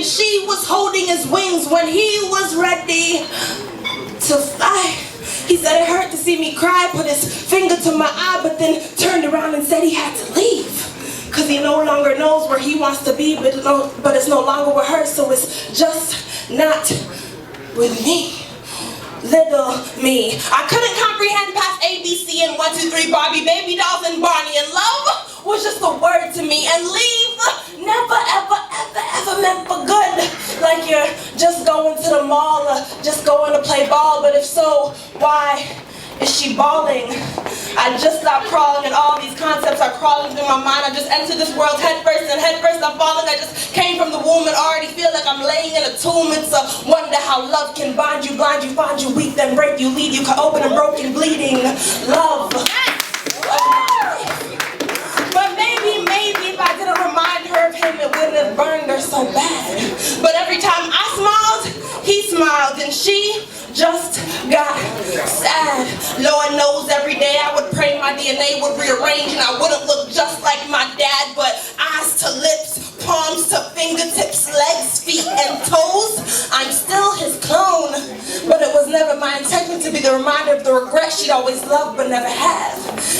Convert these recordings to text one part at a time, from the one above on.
she was holding his wings when he was ready to fly. He said it hurt to see me cry, put his finger to my eye, but then turned around and said he had to leave. Cause he no longer knows where he wants to be, but it's no longer with her, so it's just not with me. Little me. I couldn't comprehend past ABC and 1, 2, 3, Barbie, baby dolls, and Barney, and love was just a word to me, and leave never, ever, ever, ever meant for good. Like you're just going to the mall or just going to play ball, but if so, why is she bawling? I just stopped crawling and all these concepts are crawling through my mind. I just entered this world head first and head first I'm falling. I just came from the womb and already feel like I'm laying in a tomb. It's a wonder how love can bind you, blind you, find you weak, then break you, leave you open and broken, bleeding. Love. But maybe if I didn't remind her of him, it wouldn't have burned her so bad. But every time I smiled, he smiled, and she just got sad. Lord knows every day I would pray my DNA would rearrange and I wouldn't look just like my dad, but eyes to lips, palms to fingertips, legs, feet, and toes, I'm still his clone. But it was never my intention to be the reminder of the regret she'd always loved but never had.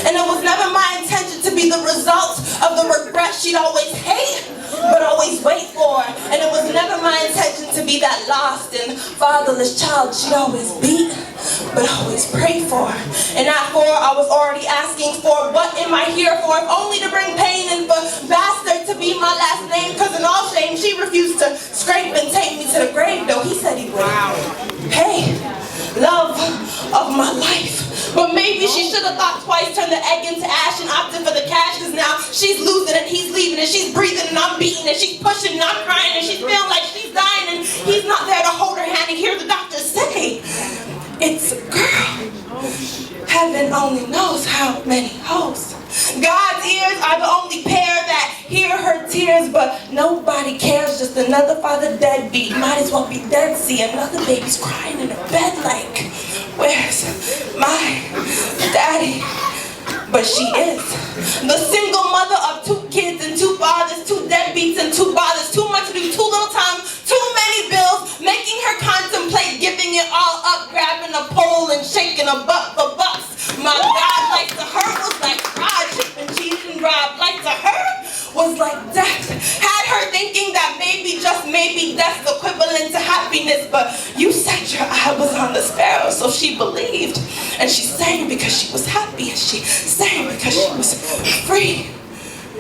And it was never my intention to be the result of the regret she'd always hate but always wait for. And it was never my intention to be that lost and fatherless child she'd always beat but always pray for. And at 4 I was already asking for what am I here for, if only to bring pain and for bastard to be my last name, cause in all shame she refused to scrape and take me to the grave, though he said he would. Hey, love of my life. But maybe she should have thought twice, turned the egg into ash and opted for the cash, cause now she's losing and he's leaving and she's breathing and I'm beating and she's pushing and I'm crying and she's feeling like she's dying and he's not there to hold her hand and hear the doctor say, it's a girl. Heaven only knows how many hoes. God's ears are the only pair that hear her tears, but nobody cares, just another father deadbeat. Might as well be dead, see another baby's crying in her bed like, where's my daddy? But she is the single mother of 2 kids and 2 fathers, 2 deadbeats and 2 bothers, too much to do, too little time, too many bills, making her contemplate giving it all up, grabbing a pole and shaking a butt for bucks. My God, like to her was like fried chicken, cheese and rob, like to her was like death. Had her thinking that maybe, just maybe, death's equivalent to happiness, but you said your eye was on the sparrow, so she believed. And she sang because she was happy, and she sang because she was free.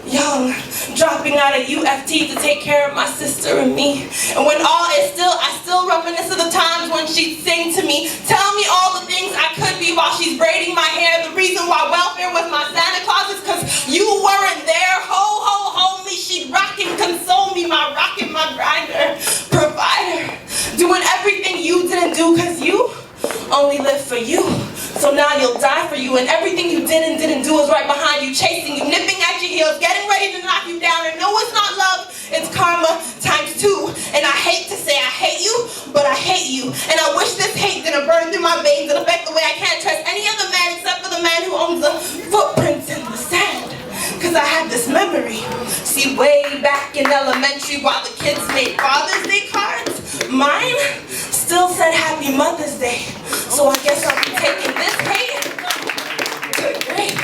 Young, dropping out of UFT to take care of my sister and me. And when all is still, I still reminisce of the times when she'd sing to me, tell me all the things I could be while she's braiding my hair. The reason why welfare was my Santa Claus is cause you weren't there. Ho, ho, homie, she'd rock and console me, my rock and my grinder, provider. Doing everything you didn't do cause you only live for you. So now you'll die for you, and everything you did and didn't do is right behind you, chasing you, nipping at your heels, getting ready to knock you down. And no, it's not love, it's karma times 2. And I hate to say I hate you, but I hate you. And I wish this hate didn't burn through my veins and affect the way I can't trust any other man except for the man who owns the footprints in the sand. Cause I have this memory. See, way back in elementary, while the kids made Father's Day cards, mine still said Happy Mother's Day. So I guess I'll be taking this hate to the grave.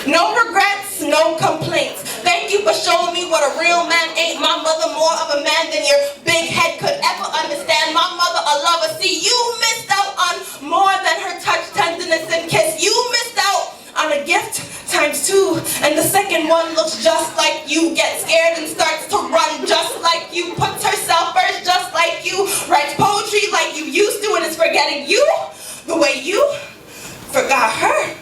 No regrets, no complaints. Thank you for showing me what a real man ain't. My mother more of a man than your big head could ever understand. My mother a lover. See, you missed out on more than her touch, tenderness, and kiss. You missed out on a gift times 2, and the second one looks just like you, gets scared and starts to run just like you, puts herself first just like you, writes poetry like you used to, and is forgetting you the way you forgot her.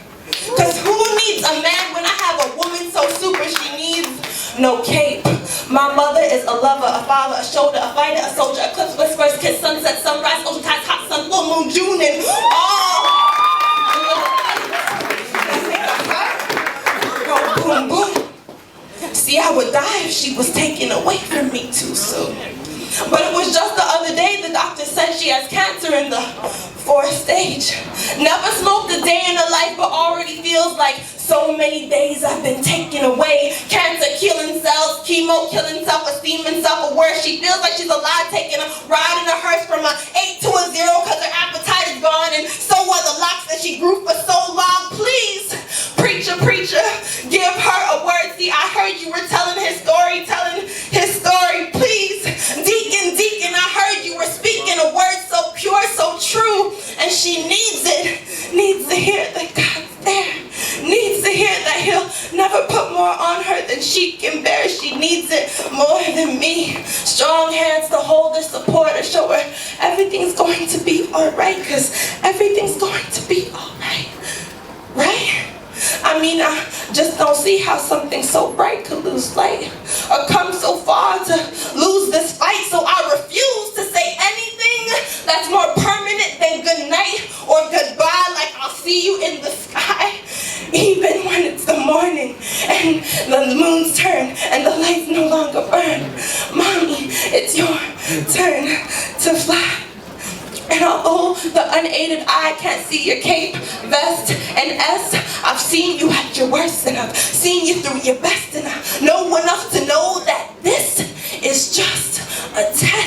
Cause who needs a man when I have a woman so super she needs no cape? My mother is a lover, a father, a shoulder, a fighter, a soldier, eclipse, whispers, kiss, sunset, sunrise, ocean tides, hot sun, full moon, June, and all. Boom, boom. See, I would die if she was taken away from me too soon. But it was just the other day the doctor said she has cancer in the 4th stage. Never smoked a day in her life, but already feels like So many days I've been taken away. Cancer killing cells, chemo killing self-esteem and self-worth. She feels like she's alive, taking a ride in a hearse from an 8 to a 0 because her appetite is gone, and so are the locks that she grew for so long. Please, preacher, give her a word. See, I heard you were telling his story. Please, deacon, I heard you were speaking a word so pure, so true, and she needs to hear that God's there, needs to hear that he'll never put more on her than she can bear. She needs it more than me. Strong hands to hold her, support her, show her everything's going to be alright, because everything's going to be alright, right? I mean, I just don't see how something so bright could lose light or come so far to lose this fight. So I refuse to say anything that's more permanent than good night or goodbye, like I'll see you in the sky, even when it's the morning and the moon's turn and the lights no longer burn. Mommy, it's your turn to fly. And although the unaided eye can't see your cape, vest, and S, I've seen you at your worst, and I've seen you through your best, and I know enough to know that this is just a test.